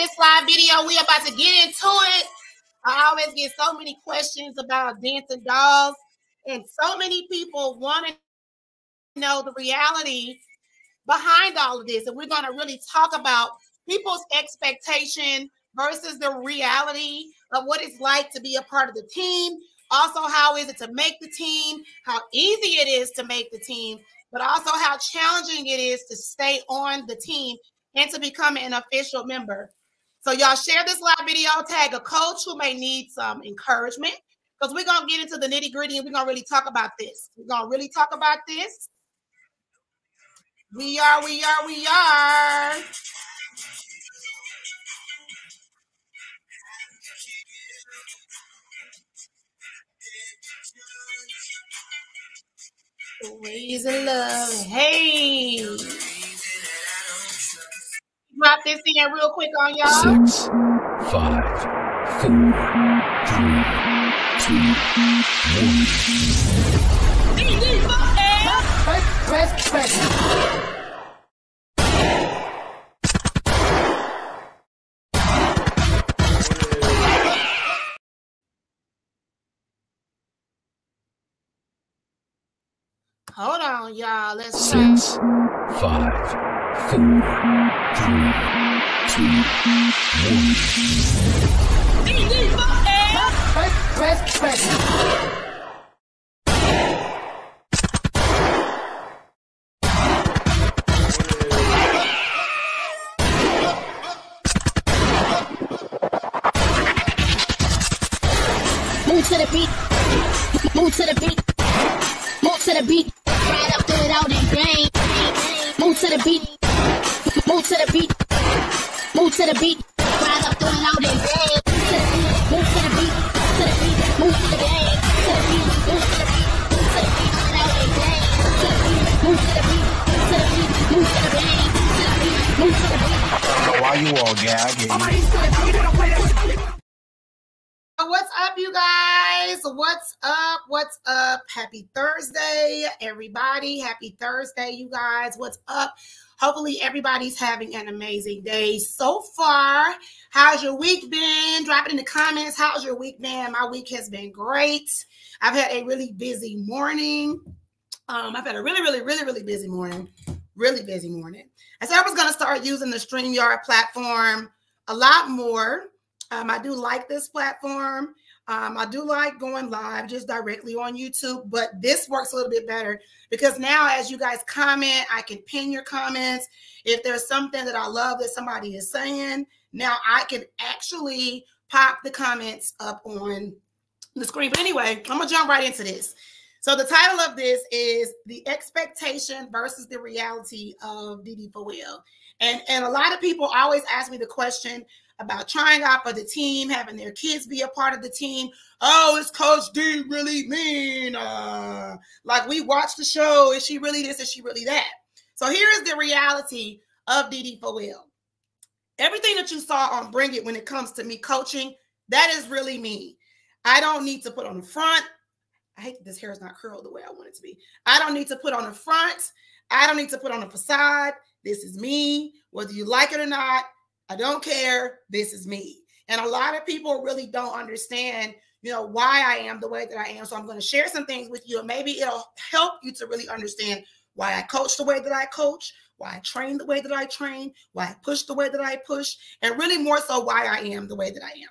this live video. We are about to get into it. I always get so many questions about dancing dolls, and so many people want to know the reality behind all of this. And we're going to really talk about people's expectation versus the reality of what it's like to be a part of the team. Also, how is it to make the team, how easy it is to make the team, but also how challenging it is to stay on the team and to become an official member. So y'all share this live video, tag a coach who may need some encouragement, because we're going to get into the nitty gritty and we're going to really talk about this. We're going to really talk about this. We are. Ways of love. Hey. Drop this in real quick on y'all. 6, 5, 4, 3, 2, 1. DD4L. Press. Hold on, y'all. Let's 6, 5, 4, 3, 2, 1. DD4L. Press. Move to the beat. Move to the beat. Move to the beat. Right up, throw it out and bang. Move to the beat. Move to the beat. Move to the beat. Right up, throw it out and bang. Move to the beat. To the beat. Move to the bang. To the beat. Move to the beat. Move to the beat. Throw it out and bang. To the beat. Move to the beat. To the beat. Move to the bang. To the beat. Move to the beat. Why you all gagging? What's up, you guys? What's up? What's up? Happy Thursday, everybody. Happy Thursday, you guys. What's up? Hopefully everybody's having an amazing day so far. How's your week been? Drop it in the comments. How's your week been? My week has been great. I've had a really busy morning. I've had a really busy morning. Really busy morning. I said I was going to start using the StreamYard platform a lot more. I do like this platform. I do like going live just directly on YouTube, but this works a little bit better because now as you guys comment, I can pin your comments. If there's something that I love that somebody is saying, now I can actually pop the comments up on the screen. But anyway, I'm going to jump right into this. So the title of this is The Expectation versus the Reality of DD4L. And a lot of people always ask me the question about trying out for the team, having their kids be a part of the team. Oh, is Coach D really mean? Like we watched the show. Is she really this? Is she really that? So here is the reality of DD4L. Everything that you saw on Bring It when it comes to me coaching, that is really me. I don't need to put on the front. I hate that this hair is not curled the way I want it to be. I don't need to put on the front. I don't need to put on a facade. This is me. Whether you like it or not, I don't care. This is me. And a lot of people really don't understand, why I am the way that I am. So I'm going to share some things with you, and maybe it'll help you to really understand why I coach the way that I coach, why I train the way that I train, why I push the way that I push, and really more so why I am the way that I am.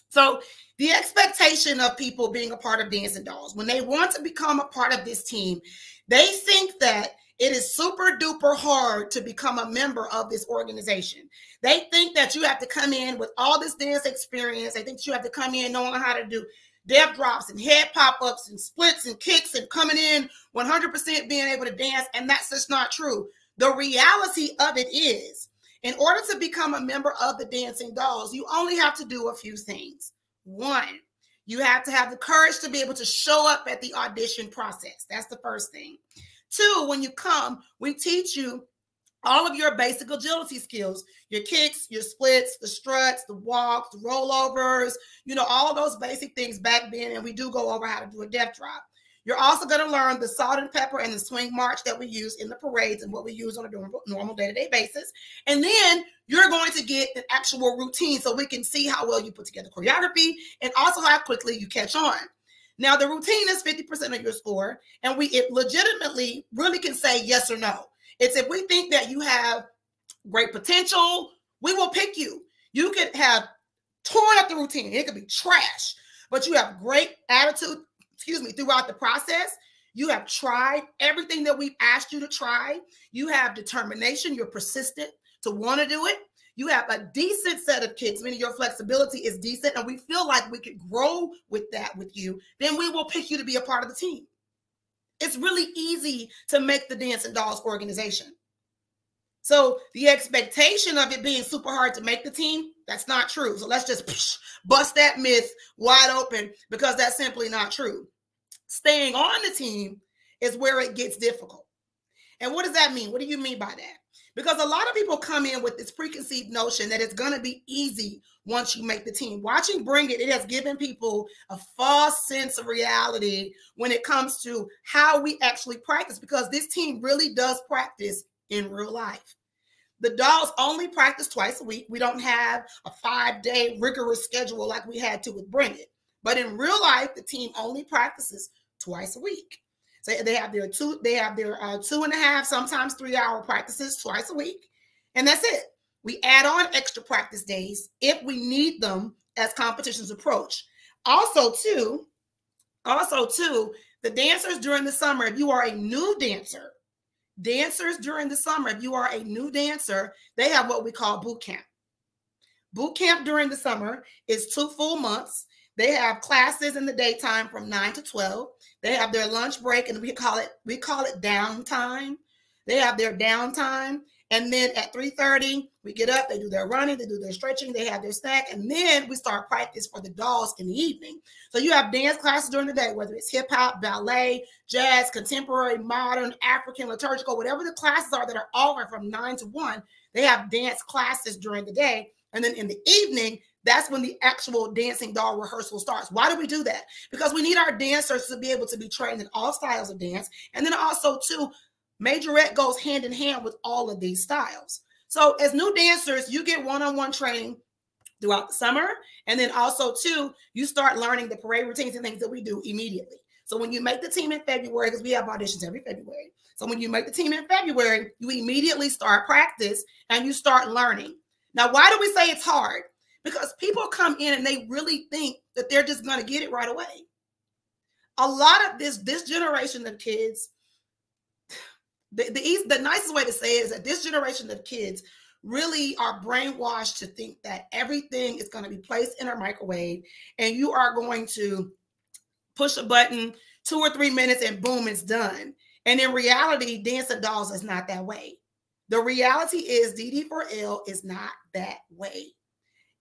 So the expectation of people being a part of Dancing Dolls, when they want to become a part of this team, they think that it is super duper hard to become a member of this organization. They think that you have to come in with all this dance experience. They think you have to come in knowing how to do depth drops and head pop-ups and splits and kicks and coming in 100% being able to dance. And that's just not true. The reality of it is, in order to become a member of the Dancing Dolls, you only have to do a few things. One, you have to have the courage to be able to show up at the audition process. That's the first thing. Two, when you come, we teach you all of your basic agility skills, your kicks, your splits, the struts, the walks, the rollovers, all of those basic things back then. And we do go over how to do a depth drop. You're also going to learn the salt and pepper and the swing march that we use in the parades and what we use on a normal day-to-day basis. And then you're going to get an actual routine so we can see how well you put together choreography and also how quickly you catch on. Now, the routine is 50% of your score, and it legitimately really can say yes or no. It's if we think that you have great potential, we will pick you. You could have torn up the routine. It could be trash, but you have great attitude, throughout the process. You have tried everything that we've asked you to try. You have determination. You're persistent to want to do it. You have a decent set of kids, meaning your flexibility is decent, and we feel like we could grow with that with you. Then we will pick you to be a part of the team. It's really easy to make the Dancing Dolls organization. So the expectation of it being super hard to make the team, that's not true. So let's just bust that myth wide open, because that's simply not true. Staying on the team is where it gets difficult. And what does that mean? What do you mean by that? Because a lot of people come in with this preconceived notion that it's going to be easy once you make the team. Watching Bring It, it has given people a false sense of reality when it comes to how we actually practice, because this team really does practice in real life. The dolls only practice twice a week. We don't have a 5-day rigorous schedule like we had to with Bring It. But in real life, the team only practices twice a week. So they have their 2.5, sometimes 3-hour practices twice a week. And that's it. We add on extra practice days if we need them as competitions approach. Also, too, the dancers during the summer, if you are a new dancer, during the summer, if you are a new dancer, they have what we call boot camp. Boot camp during the summer is 2 full months. They have classes in the daytime from 9 to 12. They have their lunch break, and we call it downtime. They have their downtime. And then at 3:30, we get up, they do their running, they do their stretching, they have their snack, and then we start practice for the dolls in the evening. So you have dance classes during the day, whether it's hip hop, ballet, jazz, contemporary, modern, African, liturgical, whatever the classes are that are offered from 9 to 1, they have dance classes during the day. And then in the evening, that's when the actual dancing doll rehearsal starts. Why do we do that? Because we need our dancers to be able to be trained in all styles of dance. And then also, too, majorette goes hand in hand with all of these styles. So as new dancers, you get one-on-one training throughout the summer. And then also, too, you start learning the parade routines and things that we do immediately. So when you make the team in February, because we have auditions every February. So when you make the team in February, you immediately start practice and you start learning. Now, why do we say it's hard? Because people come in and they really think that they're just going to get it right away. A lot of this generation of kids, the nicest way to say it is that this generation of kids really are brainwashed to think that everything is going to be placed in a microwave and you are going to push a button 2 or 3 minutes and boom, it's done. And in reality, Dancing Dolls is not that way. The reality is DD4L is not that way.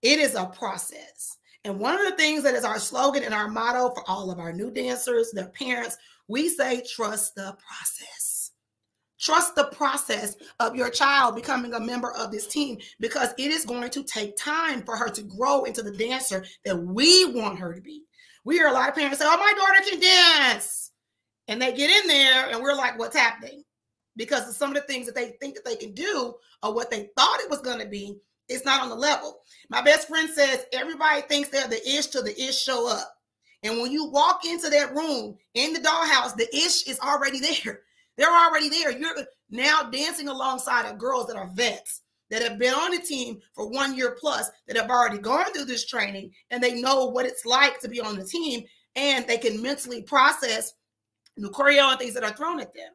It is a process. And one of the things that is our slogan and our motto for all of our new dancers, their parents, we say, trust the process. Trust the process of your child becoming a member of this team, because it is going to take time for her to grow into the dancer that we want her to be. We hear a lot of parents say, oh, my daughter can dance. And they get in there and we're like, what's happening? Because of some of the things that they think that they can do or what they thought it was going to be, it's not on the level. My best friend says everybody thinks they're the ish till the ish show up. And when you walk into that room in the dollhouse, the ish is already there. They're already there. You're now dancing alongside of girls that are vets, that have been on the team for 1 year plus, that have already gone through this training, and they know what it's like to be on the team, and they can mentally process the choreo and things that are thrown at them.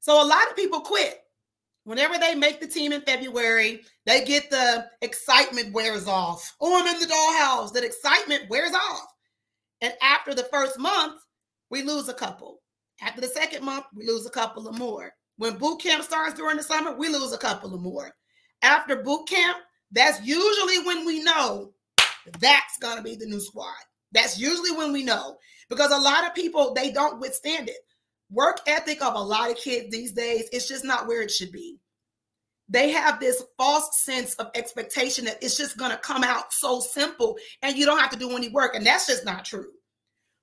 So a lot of people quit. Whenever they make the team in February, they get the excitement wears off. Oh, I'm in the dollhouse. That excitement wears off. And after the first month, we lose a couple. After the second month, we lose a couple of more. When boot camp starts during the summer, we lose a couple of more. After boot camp, that's usually when we know that's going to be the new squad. That's usually when we know, because a lot of people, they don't withstand it. Work ethic of a lot of kids these days, it's just not where it should be. They have this false sense of expectation that it's just going to come out so simple and you don't have to do any work. And that's just not true.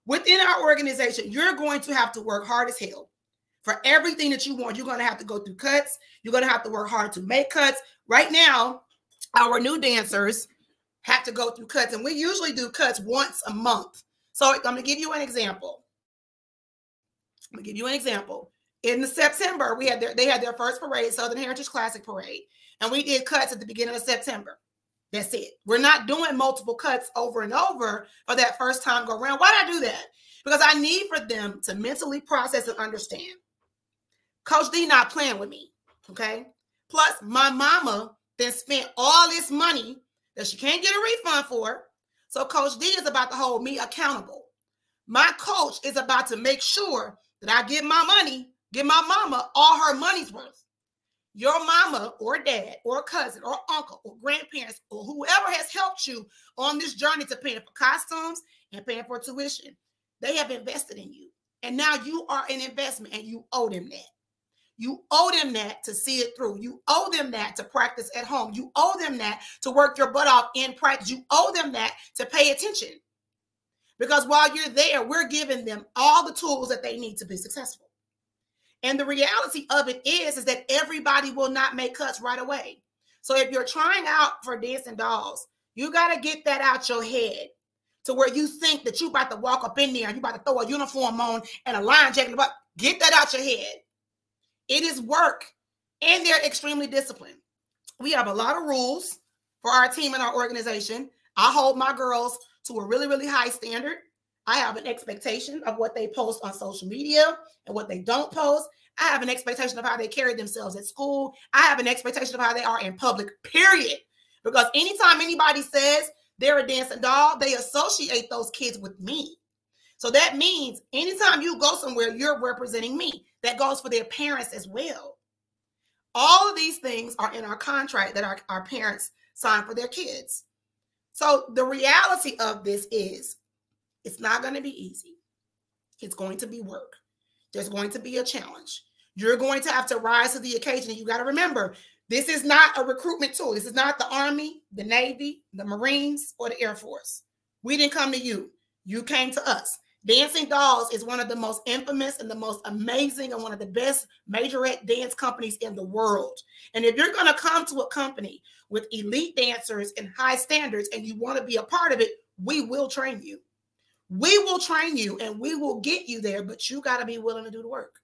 Within our organization, you're going to have to work hard as hell for everything that you want. You're going to have to go through cuts. You're going to have to work hard to make cuts. Right now, our new dancers have to go through cuts, and we usually do cuts once a month. So I'm going to give you an example. In the September, they had their first parade, Southern Heritage Classic Parade, and we did cuts at the beginning of September. That's it. We're not doing multiple cuts over and over for that first time go around. Why did I do that? Because I need for them to mentally process and understand. Coach D not playing with me, okay? Plus, my mama then spent all this money that she can't get a refund for. So Coach D is about to hold me accountable. My coach is about to make sure that I give my money, give my mama all her money's worth. Your mama or dad or cousin or uncle or grandparents or whoever has helped you on this journey to paying for costumes and paying for tuition, they have invested in you. And now you are an investment and you owe them that. You owe them that to see it through. You owe them that to practice at home. You owe them that to work your butt off in practice. You owe them that to pay attention. Because while you're there, we're giving them all the tools that they need to be successful. And the reality of it is that everybody will not make cuts right away. So if you're trying out for Dancing Dolls, you got to get that out your head to where you think that you about to walk up in there and you about to throw a uniform on and a line jacket. Get that out your head. It is work, and they're extremely disciplined. We have a lot of rules for our team and our organization. I hold my girls to a really, really high standard. I have an expectation of what they post on social media and what they don't post. I have an expectation of how they carry themselves at school. I have an expectation of how they are in public, period. Because anytime anybody says they're a dancing doll, they associate those kids with me. So that means anytime you go somewhere, you're representing me. That goes for their parents as well. All of these things are in our contract that our parents sign for their kids. So the reality of this is it's not going to be easy. It's going to be work. There's going to be a challenge. You're going to have to rise to the occasion. And you got to remember, this is not a recruitment tool. This is not the Army, the Navy, the Marines, or the Air Force. We didn't come to you. You came to us. Dancing Dolls is one of the most infamous and the most amazing and one of the best majorette dance companies in the world. And if you're going to come to a company with elite dancers and high standards and you want to be a part of it, we will train you. We will train you and we will get you there, but you got to be willing to do the work.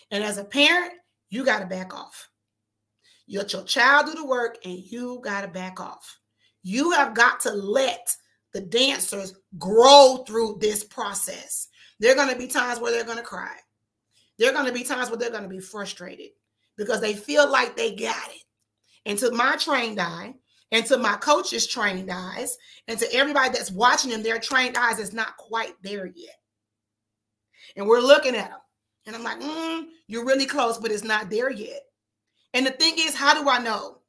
And as a parent, you got to back off. You let your child do the work and you got to back off. You have got to let the dancers grow through this process. There are going to be times where they're going to cry. There are going to be times where they're going to be frustrated because they feel like they got it. And to my trained eye, and to my coaches' trained eyes, and to everybody that's watching them, their trained eyes is not quite there yet. And we're looking at them. And I'm like, you're really close, but it's not there yet. And the thing is, how do I know?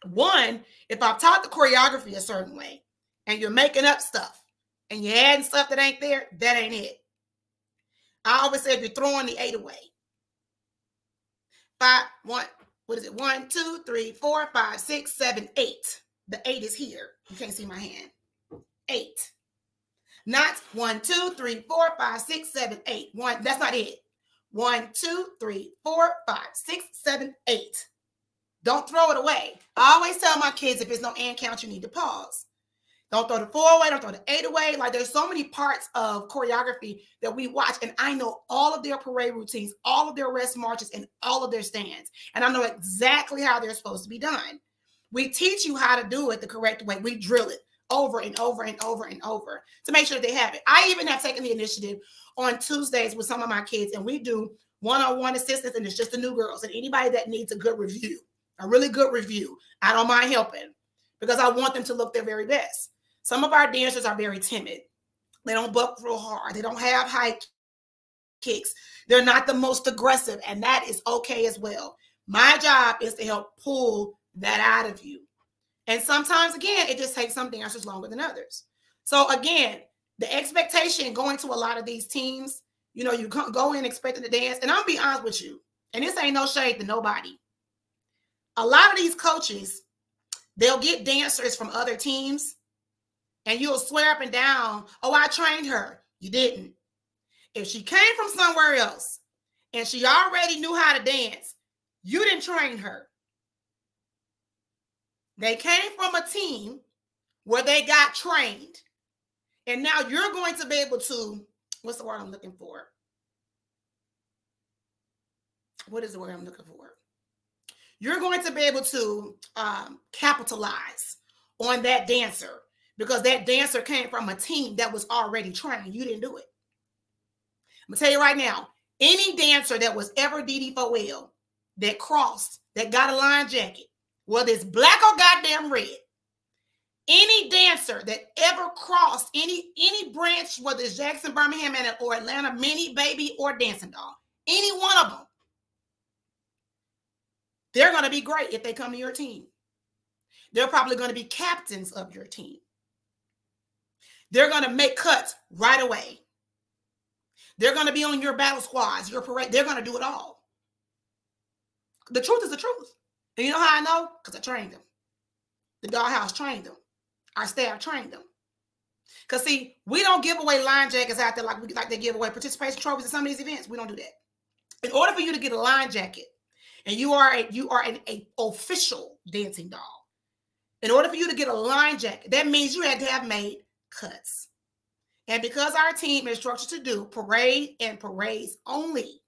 One, if I've taught the choreography a certain way, and you're making up stuff, and you're adding stuff that ain't there, that ain't it. I always say if you're throwing the 8 away. 1, 2, 3, 4, 5, 6, 7, 8. The 8 is here. You can't see my hand. 8. Not 1, 2, 3, 4, 5, 6, 7, 8. 1. That's not it. 1, 2, 3, 4, 5, 6, 7, 8. Don't throw it away. I always tell my kids if there's no and count, you need to pause. Don't throw the 4 away. Don't throw the 8 away. Like there's so many parts of choreography that we watch, and I know all of their parade routines, all of their rest marches, and all of their stands. And I know exactly how they're supposed to be done. We teach you how to do it the correct way. We drill it over and over and over and over to make sure that they have it. I even have taken the initiative on Tuesdays with some of my kids, and we do one-on-one assistance, and it's just the new girls and anybody that needs a good review, a really good review. I don't mind helping because I want them to look their very best. Some of our dancers are very timid. They don't buck real hard. They don't have high kicks. They're not the most aggressive, and that is okay as well. My job is to help pull that out of you. And sometimes, again, it just takes some dancers longer than others. So, again, the expectation going to a lot of these teams, you know, you go in expecting to dance. And I'll be honest with you, and this ain't no shade to nobody. A lot of these coaches, they'll get dancers from other teams, and you'll swear up and down, oh, I trained her. You didn't. If she came from somewhere else and she already knew how to dance, you didn't train her. They came from a team where they got trained. And now you're going to be able to, what's the word I'm looking for? What is the word I'm looking for? You're going to be able to capitalize on that dancer because that dancer came from a team that was already trained. You didn't do it. I'm going to tell you right now, any dancer that was ever DD4L that crossed, that got a line jacket, whether it's black or goddamn red, any dancer that ever crossed any branch, whether it's Jackson, Birmingham, or Atlanta, Mini, Baby, or Dancing Doll, any one of them, they're going to be great if they come to your team. They're probably going to be captains of your team. They're going to make cuts right away. They're going to be on your battle squads, your parade. They're going to do it all. The truth is the truth. And you know how I know? Because I trained them. The dollhouse trained them. Our staff trained them. Because see, we don't give away line jackets out there like they give away participation trophies at some of these events. We don't do that. In order for you to get a line jacket, and you are an official dancing doll, in order for you to get a line jacket, that means you had to have made cuts. And because our team is structured to do parade and parades only,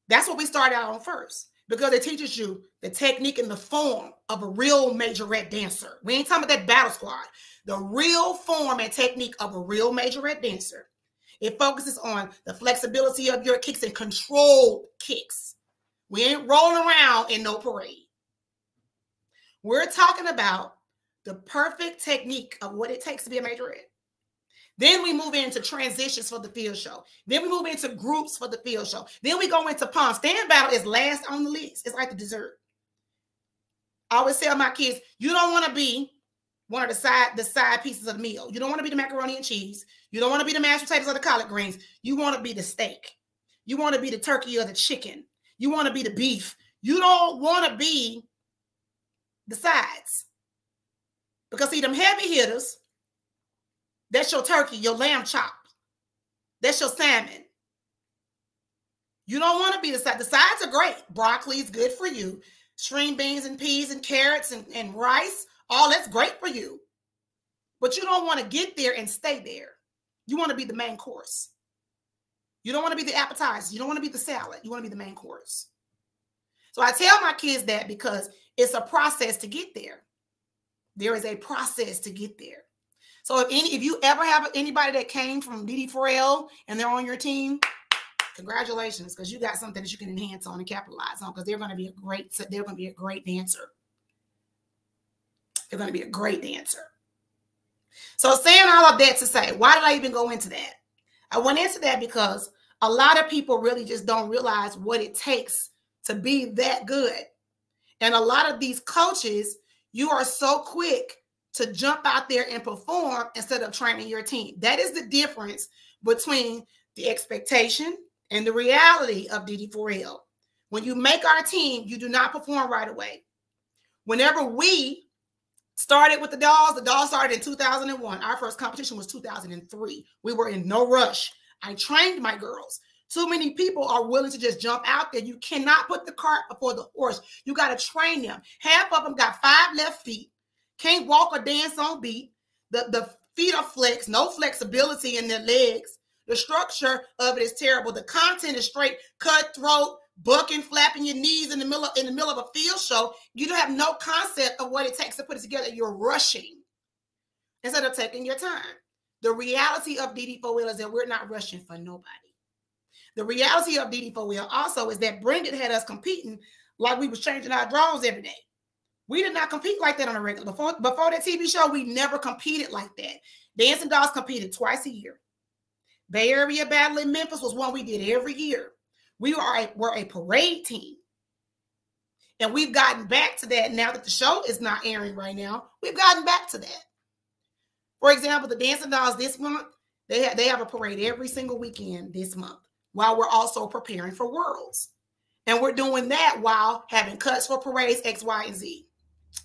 that's what we started out on first. Because it teaches you the technique and the form of a real majorette dancer. We ain't talking about that battle squad. The real form and technique of a real majorette dancer. It focuses on the flexibility of your kicks and controlled kicks. We ain't rolling around in no parade. We're talking about the perfect technique of what it takes to be a majorette. Then we move into transitions for the field show. Then we move into groups for the field show. Then we go into pom. Stand battle is last on the list. It's like the dessert. I always tell my kids, you don't want to be one of the side pieces of the meal. You don't want to be the macaroni and cheese. You don't want to be the mashed potatoes or the collard greens. You want to be the steak. You want to be the turkey or the chicken. You want to be the beef. You don't want to be the sides. Because see, them heavy hitters, that's your turkey, your lamb chop. That's your salmon. You don't want to be the side. The sides are great. Broccoli is good for you. String beans and peas and carrots and rice, all that's great for you. But you don't want to get there and stay there. You want to be the main course. You don't want to be the appetizer. You don't want to be the salad. You want to be the main course. So I tell my kids that because it's a process to get there. There is a process to get there. So if you ever have anybody that came from DD4L and they're on your team, congratulations, because you got something that you can enhance on and capitalize on, because they're going to be a great dancer. They're going to be a great dancer. So saying all of that to say, why did I even go into that? I went into that because a lot of people really just don't realize what it takes to be that good. And a lot of these coaches, you are so quick to jump out there and perform instead of training your team. That is the difference between the expectation and the reality of DD4L. When you make our team, you do not perform right away. Whenever we started with the dolls started in 2001. Our first competition was 2003. We were in no rush. I trained my girls. Too many people are willing to just jump out there. You cannot put the cart before the horse. You got to train them. Half of them got 5 left feet. Can't walk or dance on beat. The feet are flexed, no flexibility in their legs. The structure of it is terrible. The content is straight cutthroat, bucking, flapping your knees in the middle of a field show. You don't have no concept of what it takes to put it together. You're rushing instead of taking your time. The reality of DD4L is that we're not rushing for nobody. The reality of DD4L also is that Brendan had us competing like we was changing our draws every day. We did not compete like that on a regular. Before that TV show, we never competed like that. Dancing Dolls competed twice a year. Bay Area Battle in Memphis was one we did every year. We're a parade team. And we've gotten back to that now that the show is not airing right now. We've gotten back to that. For example, the Dancing Dolls this month, they have a parade every single weekend this month while we're also preparing for Worlds. And we're doing that while having cuts for parades X, Y, and Z.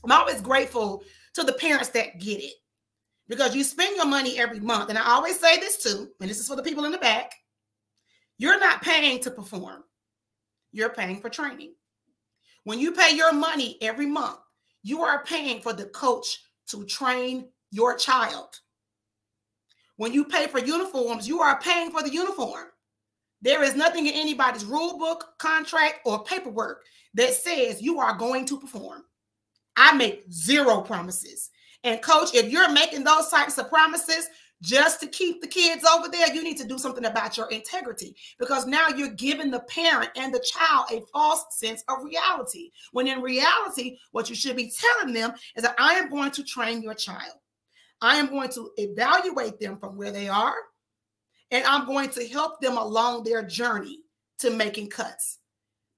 I'm always grateful to the parents that get it. because you spend your money every month. And I always say this too, and this is for the people in the back. You're not paying to perform. You're paying for training. When you pay your money every month, you are paying for the coach to train your child. When you pay for uniforms, you are paying for the uniform. There is nothing in anybody's rule book, contract, or paperwork that says you are going to perform. I make zero promises. And coach, if you're making those types of promises just to keep the kids over there, you need to do something about your integrity, because now you're giving the parent and the child a false sense of reality. When in reality, what you should be telling them is that I am going to train your child. I am going to evaluate them from where they are, and I'm going to help them along their journey to making cuts.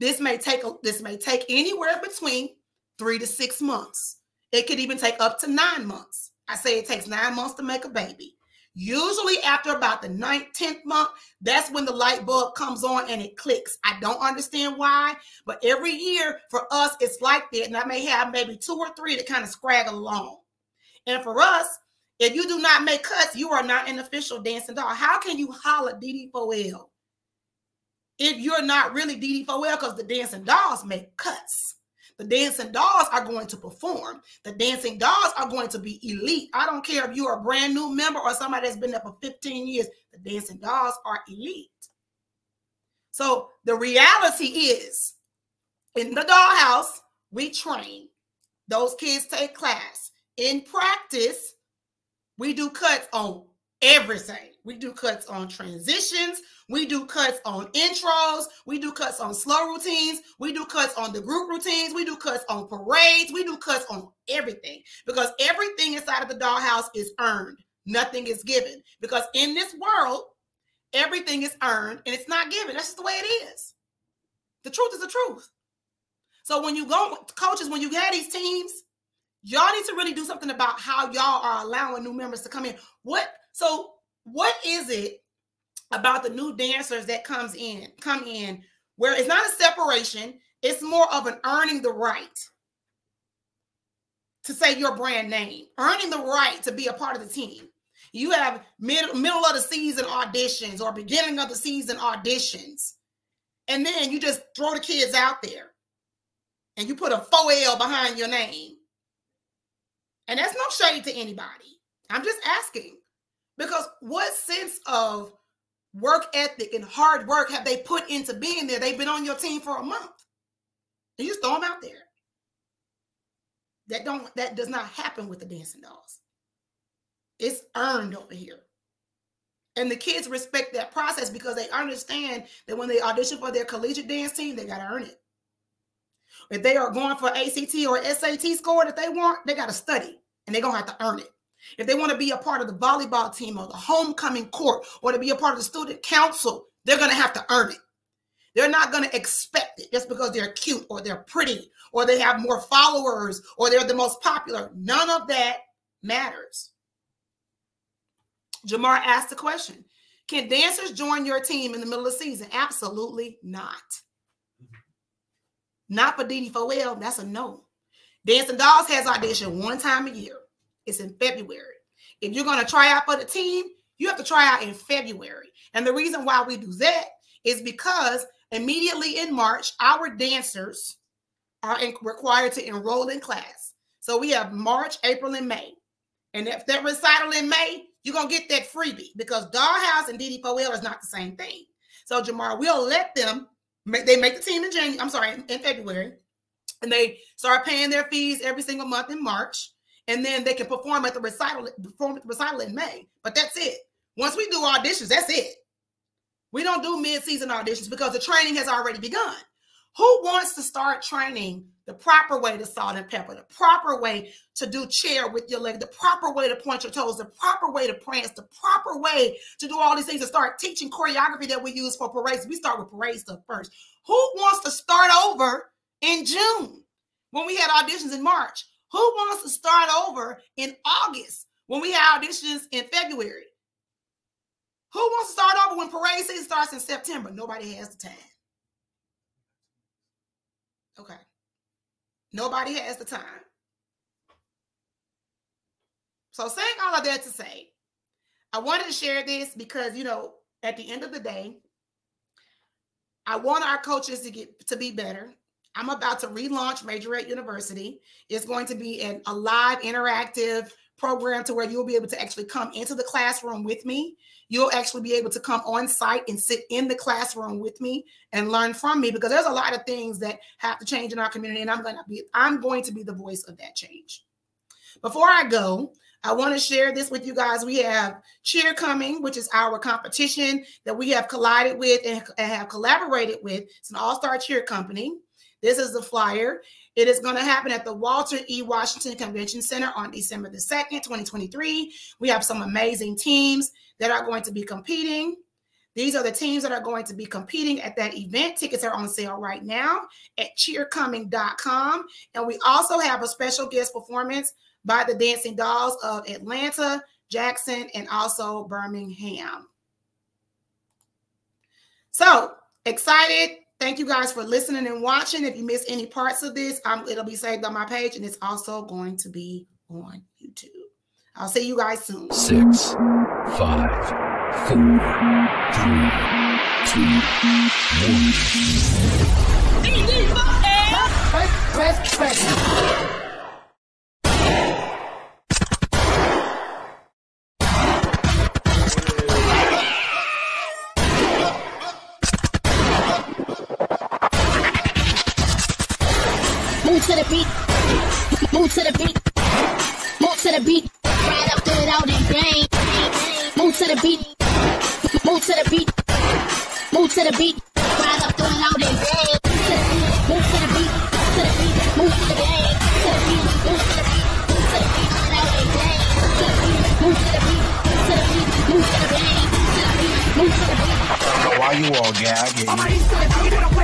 This may take anywhere between 3 to 6 months. It could even take up to 9 months. I say it takes 9 months to make a baby. Usually after about the 9th, 10th month, that's when the light bulb comes on and it clicks. I don't understand why, but every year for us, it's like that. And I may have maybe 2 or 3 that kind of scraggle along. And for us, if you do not make cuts, you are not an official dancing doll. How can you holler DD4L if you're not really DD4L? Because the dancing dolls make cuts. The dancing dolls are going to perform. The dancing dolls are going to be elite. I don't care if you're a brand new member or somebody that's been there for 15 years. The dancing dolls are elite. So the reality is, in the dollhouse, we train. Those kids take class. In practice, we do cuts on everything. We do cuts on transitions. We do cuts on intros. We do cuts on slow routines. We do cuts on the group routines. We do cuts on parades. We do cuts on everything, because everything inside of the dollhouse is earned. Nothing is given, because in this world, everything is earned and it's not given. That's just the way it is. The truth is the truth. So when you go, coaches, when you have these teams, y'all need to really do something about how y'all are allowing new members to come in. What is it about the new dancers that come in, where it's not a separation, it's more of an earning the right to say your brand name, earning the right to be a part of the team. You have middle of the season auditions or beginning of the season auditions, and then you just throw the kids out there and you put a 4L behind your name. And that's no shade to anybody. I'm just asking, because what sense of work ethic and hard work have they put into being there? They've been on your team for a month. And you just throw them out there. That does not happen with the dancing dolls. It's earned over here. And the kids respect that process because they understand that when they audition for their collegiate dance team, they got to earn it. If they are going for ACT or SAT score that they want, they got to study and they're going to have to earn it. If they want to be a part of the volleyball team or the homecoming court or to be a part of the student council, they're going to have to earn it. They're not going to expect it just because they're cute or they're pretty or they have more followers or they're the most popular. None of that matters. Jamar asked the question, can dancers join your team in the middle of the season? Absolutely not. Not for DD4L, that's a no. Dancing Dolls has audition one time a year. It's in February. If you're going to try out for the team, you have to try out in February. And the reason why we do that is because immediately in March, our dancers are required to enroll in class. So we have March, April, and May. And if that recital in May, you're going to get that freebie because Dollhouse and DD4L is not the same thing. So Jamar, we'll let them, they make the team in February, and they start paying their fees every single month in March. And then they can perform at the recital in May. But that's it. Once we do auditions, that's it. We don't do mid-season auditions because the training has already begun. Who wants to start training the proper way to salt and pepper, the proper way to do chair with your leg, the proper way to point your toes, the proper way to prance, the proper way to do all these things and start teaching choreography that we use for parades? We start with parade stuff first. Who wants to start over in June when we had auditions in March? Who wants to start over in August when we had auditions in February? Who wants to start over when parade season starts in September? Nobody has the time. Okay. Nobody has the time. So saying all of that to say, I wanted to share this because, you know, at the end of the day, I want our coaches to be better. I'm about to relaunch Majorette University. It's going to be a live interactive program to where you'll be able to actually come into the classroom with me. You'll actually be able to come on site and sit in the classroom with me and learn from me, because there's a lot of things that have to change in our community, and I'm going to be the voice of that change. Before I go, I want to share this with you guys. We have Cheer coming, which is our competition that we have collided with and have collaborated with. It's an all-star cheer company. This is the flyer. It is going to happen at the Walter E. Washington Convention Center on December the 2nd, 2023. We have some amazing teams that are going to be competing. These are the teams that are going to be competing at that event. Tickets are on sale right now at cheercoming.com. And we also have a special guest performance by the Dancing Dolls of Atlanta, Jackson, and also Birmingham. So excited. Thank you guys for listening and watching. If you miss any parts of this, it'll be saved on my page, and it's also going to be on YouTube. I'll see you guys soon. 6, 5, 4, 3, 2, 1. Press. Move to the beat, move to the beat, move to the beat, right up, throw it out and bang. Move to the beat, move to the beat, move to the beat, right up, throw it out and bang. Move to the beat, to the beat, move to the bang, to the beat, move to the beat, move to the beat, throw it out and bang. Move to the beat, to the beat, move to the bang, to the beat, move to the beat. I don't know why you all gagging. I'm ready to the beat.